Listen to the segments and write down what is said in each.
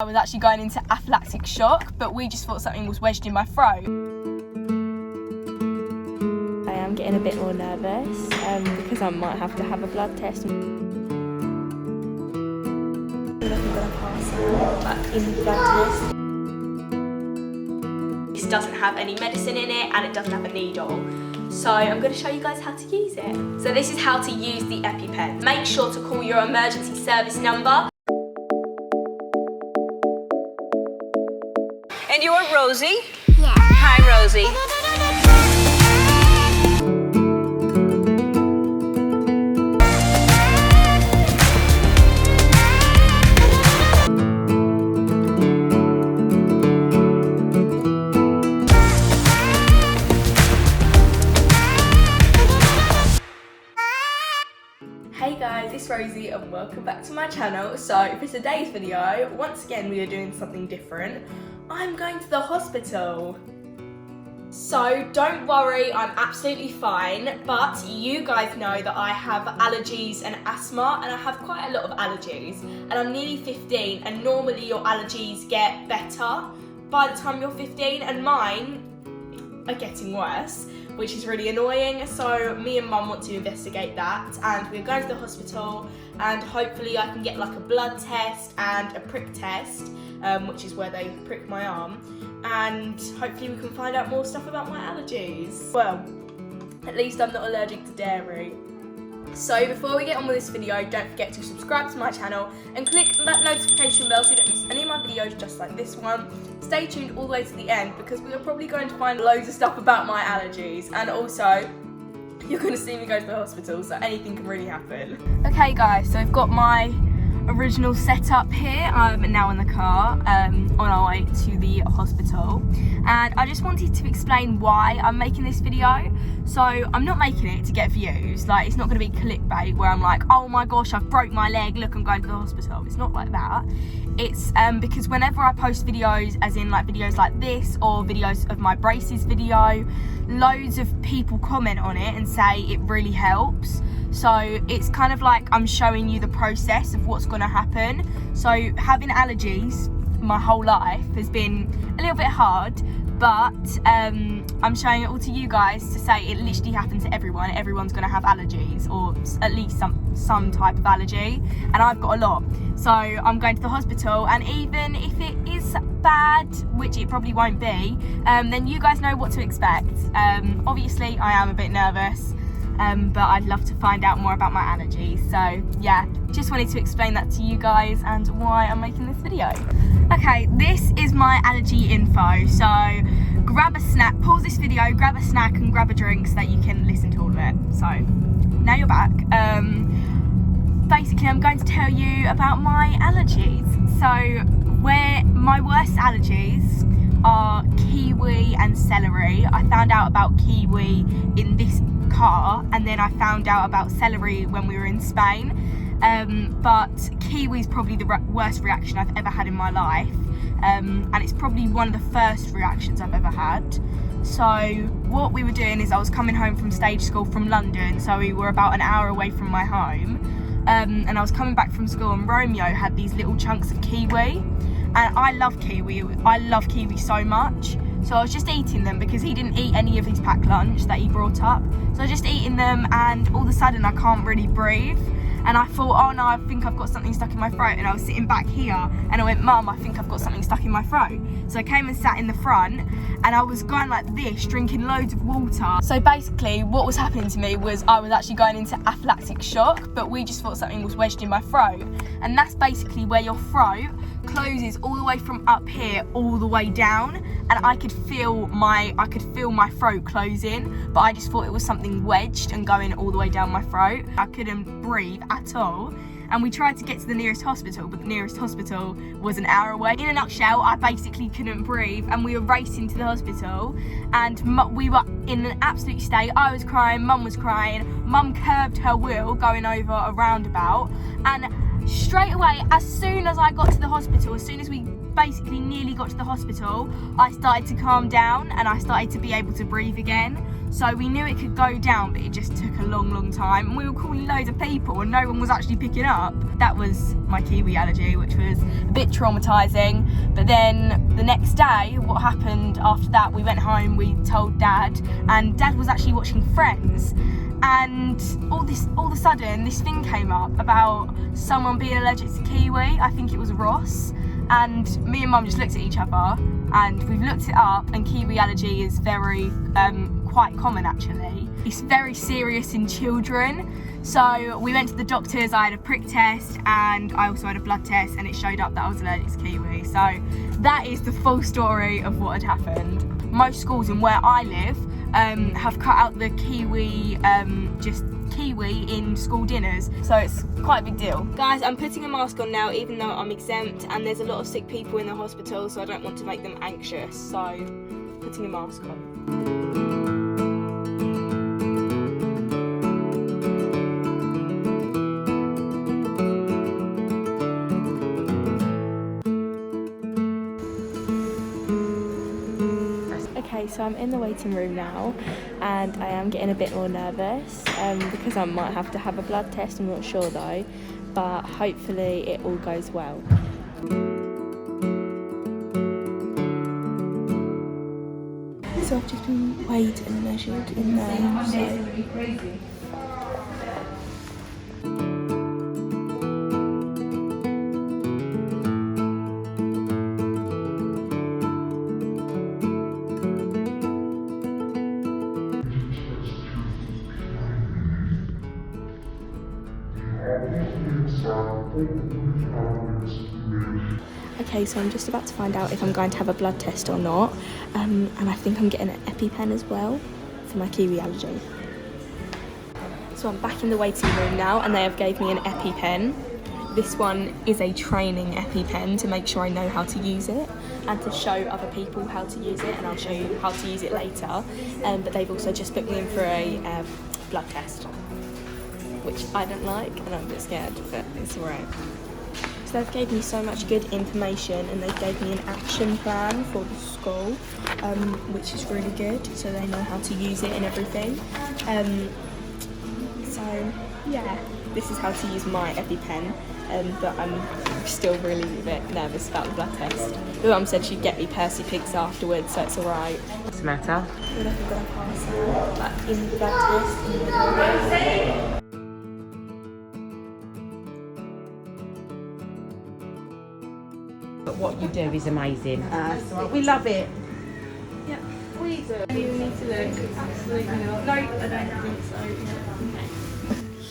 I was actually going into anaphylactic shock, but we just thought something was wedged in my throat. I am getting a bit more nervous because I might have to have a blood test. I feel like I'm going to pass out back in the blood test. This doesn't have any medicine in it and it doesn't have a needle. So I'm going to show you guys how to use it. So this is how to use the EpiPen. Make sure to call your emergency service number. And you're Rosie? Yeah. Hi, Rosie. Hey guys, it's Rosie and welcome back to my channel. So for today's video, once again we are doing something different. I'm going to the hospital. So don't worry, I'm absolutely fine, but you guys know that I have allergies and asthma, and I have quite a lot of allergies, and I'm nearly 15, and normally your allergies get better by the time you're 15, and mine are getting worse, which is really annoying. So me and mum want to investigate that, and we're going to the hospital, and hopefully I can get like a blood test and a prick test, which is where they prick my arm, and hopefully we can find out more stuff about my allergies. Well, at least I'm not allergic to dairy. So before we get on with this video, don't forget to subscribe to my channel and click that notification bell so you don't miss any of my videos just like this one. Stay tuned all the way to the end because we are probably going to find loads of stuff about my allergies, and also you're going to see me go to the hospital, so anything can really happen. Okay guys, so I've got my original setup here. I'm now in the car on our way to the hospital, and I just wanted to explain why I'm making this video. So I'm not making it to get views, like it's not going to be clickbait where I'm like, oh my gosh, I've broke my leg, look, I'm going to the hospital. It's not like that. It's because whenever I post videos, as in like videos like this or videos of my braces video, loads of people comment on it and say it really helps. So it's kind of like I'm showing you the process of what's going to happen. So having allergies my whole life has been a little bit hard, but I'm showing it all to you guys to say it literally happens to everyone. Everyone's going to have allergies, or at least some type of allergy, and I've got a lot. So I'm going to the hospital, and even if it is bad, which it probably won't be, then you guys know what to expect. Obviously I am a bit nervous, but I'd love to find out more about my allergies. So yeah, just wanted to explain that to you guys and why I'm making this video. Okay, this is my allergy info. So grab a snack, pause this video, grab a snack and grab a drink so that you can listen to all of it. So now you're back. Basically I'm going to tell you about my allergies. So where my worst allergies are kiwi and celery. I found out about kiwi in this car, and then I found out about celery when we were in Spain, but kiwi is probably the worst reaction I've ever had in my life, and it's probably one of the first reactions I've ever had. So what we were doing is I was coming home from stage school from London, so we were about an hour away from my home, and I was coming back from school, and Romeo had these little chunks of kiwi, and I love kiwi so much. So I was just eating them because he didn't eat any of his packed lunch that he brought up. So I was just eating them, and all of a sudden I can't really breathe. And I thought, oh no, I think I've got something stuck in my throat. And I was sitting back here and I went, Mum, I think I've got something stuck in my throat. So I came and sat in the front, and I was going like this, drinking loads of water. So basically what was happening to me was I was actually going into anaphylactic shock, but we just thought something was wedged in my throat. And that's basically where your throat closes all the way from up here all the way down, and I could feel my throat closing, but I just thought it was something wedged and going all the way down my throat. I couldn't breathe at all, and we tried to get to the nearest hospital, but the nearest hospital was an hour away. In a nutshell, I basically couldn't breathe, and we were racing to the hospital, and we were in an absolute state. I was crying, Mum was crying. Mum curbed her wheel going over a roundabout, and straight away, as soon as I got to the hospital, as soon as we basically nearly got to the hospital, I started to calm down and I started to be able to breathe again. So we knew it could go down, but it just took a long time. And we were calling loads of people and no one was actually picking up. That was my kiwi allergy, which was a bit traumatising. But then the next day, what happened after that, we went home, we told Dad, and Dad was actually watching Friends. And all of a sudden, this thing came up about someone being allergic to kiwi. I think it was Ross. And me and Mum just looked at each other and we've looked it up, and kiwi allergy is very quite common actually. It's very serious in children. So we went to the doctors, I had a prick test and I also had a blood test, and it showed up that I was allergic to kiwi. So that is the full story of what had happened. Most schools in where I live have cut out the kiwi, just kiwi in school dinners, so it's quite a big deal. Guys, I'm putting a mask on now even though I'm exempt, and there's a lot of sick people in the hospital, so I don't want to make them anxious, so putting a mask on. Okay, so I'm in the waiting room now and I am getting a bit more nervous because I might have to have a blood test. I'm not sure though, but hopefully it all goes well. So I've just been weighed and measured in there, so... Okay, so I'm just about to find out if I'm going to have a blood test or not, and I think I'm getting an EpiPen as well for my kiwi allergy. So I'm back in the waiting room now and they have gave me an EpiPen. This one is a training EpiPen to make sure I know how to use it and to show other people how to use it, and I'll show you how to use it later. But they've also just booked me in for a blood test, which I don't like and I'm a bit scared, but it's alright. So they've gave me so much good information, and they've gave me an action plan for the school, which is really good, so they know how to use it and everything. So yeah, this is how to use my EpiPen, but I'm still really a bit nervous about the blood test. The mum said she'd get me Percy Pigs afterwards, so it's alright. What's the matter? I feel like I'm going to pass out, like in the blood test. But what you do is amazing. We love it. Yeah, we do. You need to look. Absolutely not. No, I don't think so. Yeah. Okay.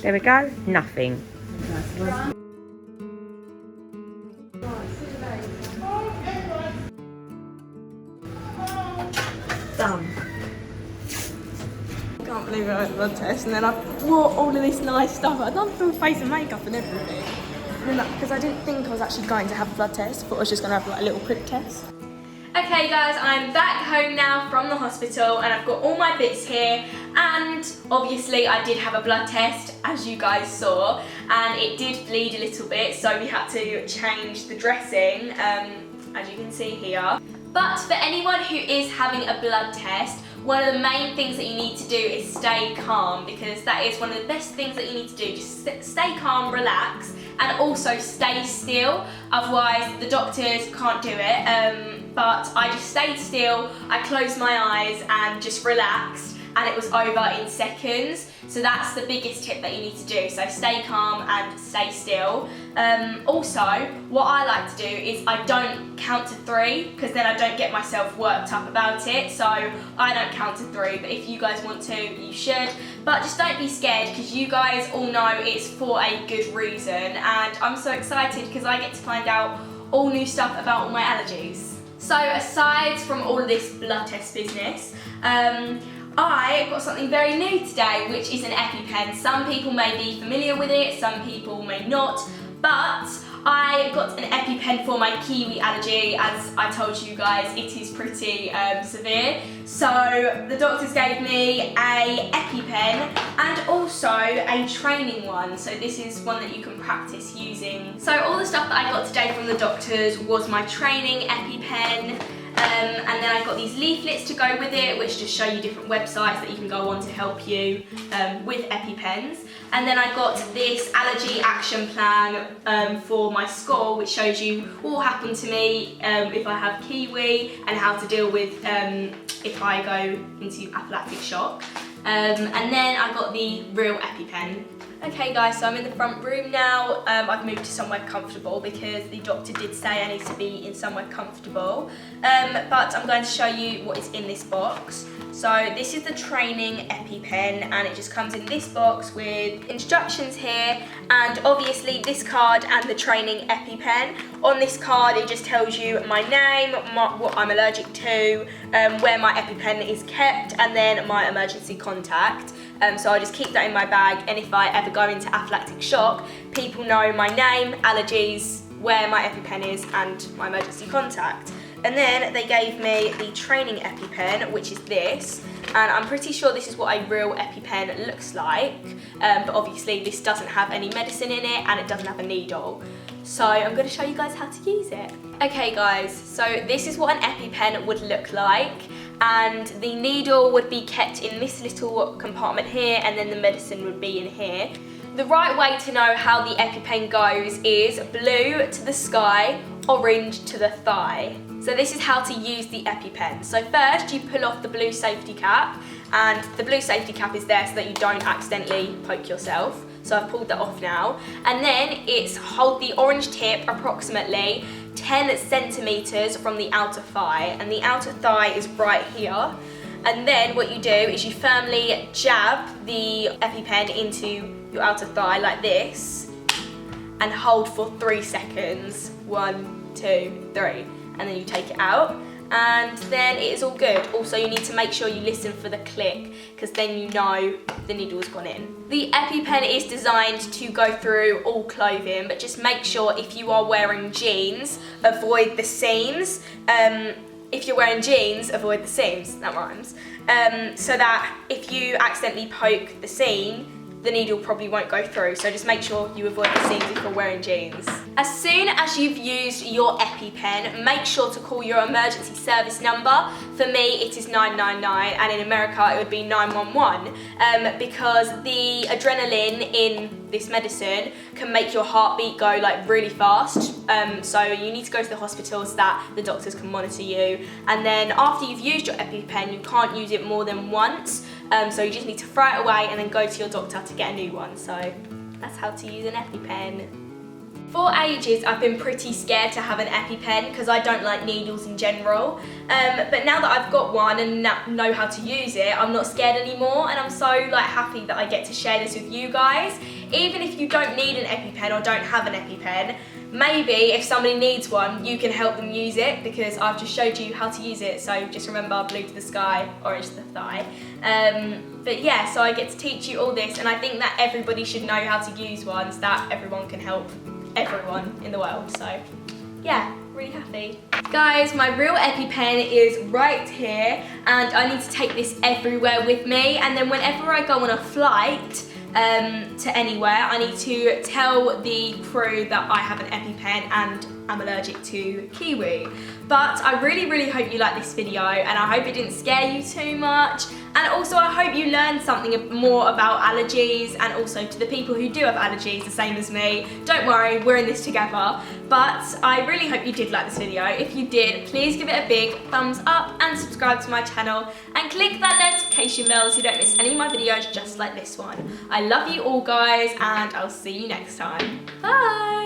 There we go. Nothing. Done. I can't believe I had a blood test, and then I wore all of this nice stuff. I'd done full face and makeup and everything. Because I didn't think I was actually going to have a blood test, I thought I was just going to have like a little prick test. Okay guys, I'm back home now from the hospital and I've got all my bits here, and obviously I did have a blood test, as you guys saw, and it did bleed a little bit, so we had to change the dressing, as you can see here. But for anyone who is having a blood test, one of the main things that you need to do is stay calm, because that is one of the best things that you need to do. Just stay calm, relax, and also stay still. Otherwise, the doctors can't do it. But I just stayed still, I closed my eyes and just relaxed, and it was over in seconds. So that's the biggest tip that you need to do. So stay calm and stay still. Also, what I like to do is I don't count to 3, because then I don't get myself worked up about it. So I don't count to 3, but if you guys want to, you should. But just don't be scared, because you guys all know it's for a good reason. And I'm so excited because I get to find out all new stuff about all my allergies. So aside from all of this blood test business, I got something very new today, which is an EpiPen. Some people may be familiar with it, some people may not, but I got an EpiPen for my kiwi allergy. As I told you guys, it is pretty severe. So the doctors gave me a EpiPen and also a training one. So this is one that you can practice using. So all the stuff that I got today from the doctors was my training EpiPen. And then I got these leaflets to go with it, which just show you different websites that you can go on to help you with EpiPens. And then I got this allergy action plan for my school, which shows you what will happen to me if I have kiwi and how to deal with if I go into anaphylactic shock. And then I got the real EpiPen. Okay guys, so I'm in the front room now. I've moved to somewhere comfortable because the doctor did say I need to be in somewhere comfortable. But I'm going to show you what is in this box. So this is the training EpiPen and it just comes in this box with instructions here and obviously this card and the training EpiPen. On this card it just tells you my name, what I'm allergic to, where my EpiPen is kept and then my emergency contact. So I just keep that in my bag and if I ever go into anaphylactic shock, people know my name, allergies, where my EpiPen is and my emergency contact. And then they gave me the training EpiPen, which is this, and I'm pretty sure this is what a real EpiPen looks like, but obviously this doesn't have any medicine in it and it doesn't have a needle. So I'm going to show you guys how to use it. Okay guys, so this is what an EpiPen would look like, and the needle would be kept in this little compartment here and then the medicine would be in here. The right way to know how the EpiPen goes is blue to the sky, orange to the thigh. So this is how to use the EpiPen. So first you pull off the blue safety cap, and the blue safety cap is there so that you don't accidentally poke yourself. So I've pulled that off now. And then it's hold the orange tip approximately 10 centimeters from the outer thigh, and the outer thigh is right here. And then what you do is you firmly jab the EpiPen into your outer thigh like this and hold for 3 seconds. 1, 2, 3. And then you take it out and then it is all good. Also you need to make sure you listen for the click because then you know the needle's gone in. The EpiPen is designed to go through all clothing, but just make sure if you are wearing jeans, avoid the seams. If you're wearing jeans, avoid the seams, that rhymes. So that if you accidentally poke the seam, the needle probably won't go through, so just make sure you avoid the seams if you're wearing jeans. As soon as you've used your EpiPen, make sure to call your emergency service number. For me, it is 999, and in America, it would be 911, because the adrenaline in this medicine can make your heartbeat go like really fast. So you need to go to the hospital so that the doctors can monitor you. And then after you've used your EpiPen, you can't use it more than once. So you just need to throw it away and then go to your doctor to get a new one. So that's how to use an EpiPen. For ages, I've been pretty scared to have an EpiPen because I don't like needles in general. But now that I've got one and know how to use it, I'm not scared anymore, and I'm so happy that I get to share this with you guys. Even if you don't need an EpiPen or don't have an EpiPen, maybe if somebody needs one, you can help them use it because I've just showed you how to use it. So just remember, blue to the sky, orange to the thigh. But yeah, so I get to teach you all this, and I think that everybody should know how to use one so that everyone can help everyone in the world. So yeah, really happy. Guys, my real EpiPen is right here, and I need to take this everywhere with me, and then whenever I go on a flight to anywhere, I need to tell the crew that I have an EpiPen and I'm allergic to kiwi. But I really hope you like this video, and I hope it didn't scare you too much, and also I hope you learned something more about allergies, and also to the people who do have allergies the same as me, don't worry, we're in this together. But I really hope you did like this video. If you did, please give it a big thumbs up and subscribe to my channel and click that notification bell so you don't miss any of my videos just like this one. I love you all guys, and I'll see you next time. Bye!